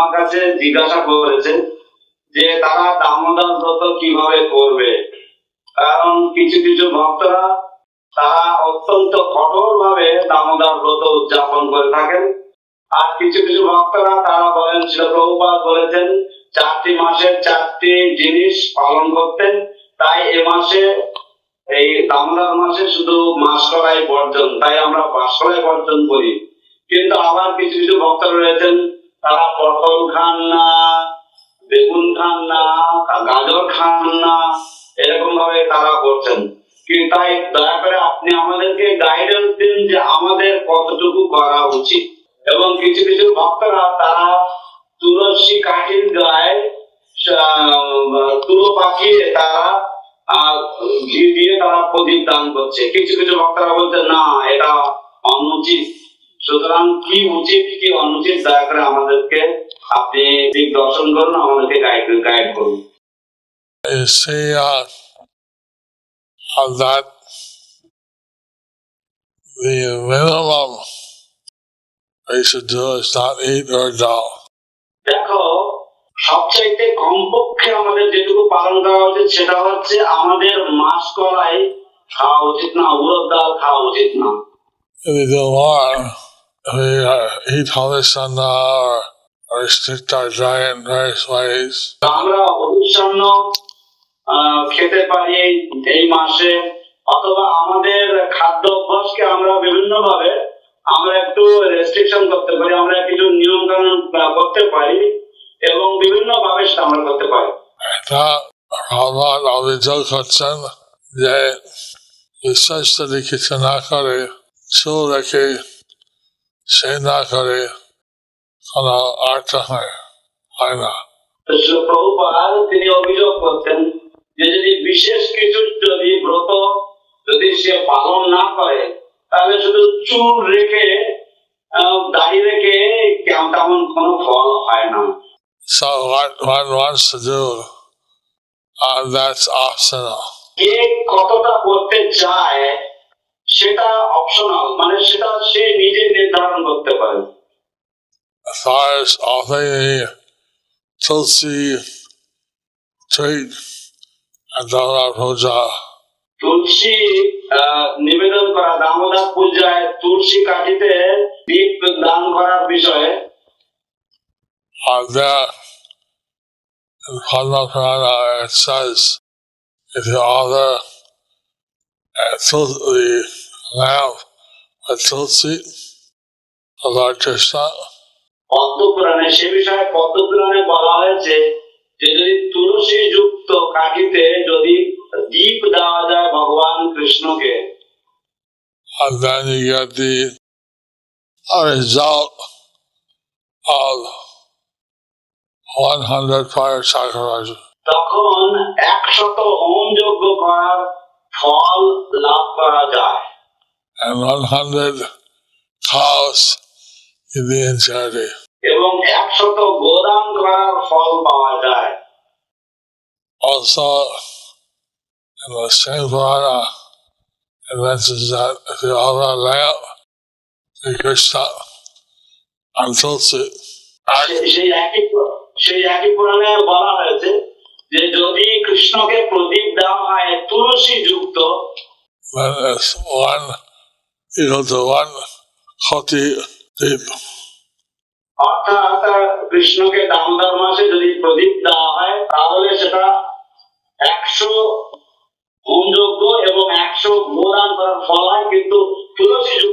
আমার কাছে জিজ্ঞাসা করেছে যে তারা দামোদর ব্রত কিভাবে করবে। কারণ কিছু কিছু ভক্তরা তারা অত্যন্ত কঠোর ভাবে দামোদর ব্রত উদযাপন করে থাকেন, আর কিছু কিছু ভক্তরা তারা বলেন, শ্রীল প্রভুপাদ বলেছেন 4টি মাসের 4টি জিনিস পালন করতেন, তাই এ মাসে এই দামোদর মাসে শুধু মাসকলাই বর্জন, তাই আমরা মাসকলাই বর্জন করি। কিন্তু আবার কিছু কিছু ভক্তরা রয়েছেন তারা পটল খান না, বেগুন খান না, গাজর খান না, এরকম ভাবে তারা করছেন। কিন্তু তাই দয়া করে আপনি আমাদেরকে গাইডেন্স দিন যে আমাদের কতটুকু করা উচিত। এবং কিছু কিছু ভক্তরা তারা তুলসী কাঠির গায়ে তুলো পাকিয়ে তারা ঘি দিয়ে তারা প্রদীপ দান করছে। কিছু কিছু ভক্তরা বলছে না, এটা অনুচিত। সুতরাং কি উচিত কি অনুচিত দয়া করে আমাদেরকে আপনি দিক দর্শন করুন, আমাদেরকে গাইড করুন। That the minimum we should do is not eat or dal. দেখো, সবচাইতে কমপক্ষে আমাদের যেটুকু পালন করা উচিত সেটা হচ্ছে আমাদের মাসকলাই খাওয়া উচিত না, উড়দ ডাল খাওয়া উচিত না। If we do more, we eat holisana or restrict our diet in various ways. আমরা অভিসন্ন খেতে পারি এই মাসে, অথবা আমাদের খাদ্য অভ্যাসকে আমরা বিভিন্ন ভাবে আমরা একটু রেস্ট্রিকশন করতে পারি, আমরা কিছু নিয়ম কানুন করতে পারি এবং বিভিন্ন ভাবে সেটা আমরা করতে পারি। আমার অভিযোগ করছেন যে বিশ্বাস যদি কিছু না করে, চুল রেখে সে না করে, কোনো অর্থ হয় না। প্রভুপাদ তিনি অভিযোগ করতেন যে যদি বিশেষ কিছু যদি ব্রত যদি সে পালন না করে, তাহলে শুধু চুল রেখে দাড়ি রেখে তেমন কোনো ফল হয় না। So what one wants to do, that's optional. কে কতটা করতে চায় সেটা অপশনাল, মানে সেটা সে নিজে নির্ধারণ করতে পারে। As far as offering the tulsi tree and Damodar puja, তুলসী নিবেদন করা, দামোদর পূজায় তুলসী কাঠিতে দীপ দান করার বিষয়ে there in Padma-purana it says, if you offer the lamp with tulsi, the Lord Krishna, পদ্মপুরাণে সে বিষয়ে পদ্মপুরাণে বলা হয়েছে যে যদি তুলসী যুক্ত কাঠিতে যদি দীপ দেওয়া যায় ভগবান কৃষ্ণকে, and then you get the result of 100 fire sacrifices. তখন 100 হোম যজ্ঞ করার ফল লাভ করা যায়, and 100 cows in the charity. এবং 100 গোদান করার ফল পাওয়া যায়। Also, in the same Purana, it mentions that if you offer a lamp to Krishna and tulsi, সেই একই পুরাণে বলা হয়েছে যে যদি কৃষ্ণকে প্রদীপ দেওয়া হয় তুলসী যুক্ত, then it's one equal to 1 koti deep. অর্থাৎ কৃষ্ণকে দামোদর মাসে যদি প্রদীপ দেওয়া হয় তাহলে সেটা 100 হোমযজ্ঞ এবং 100 গোদান করার ফল হয়। কিন্তু তুলসী যুক্ত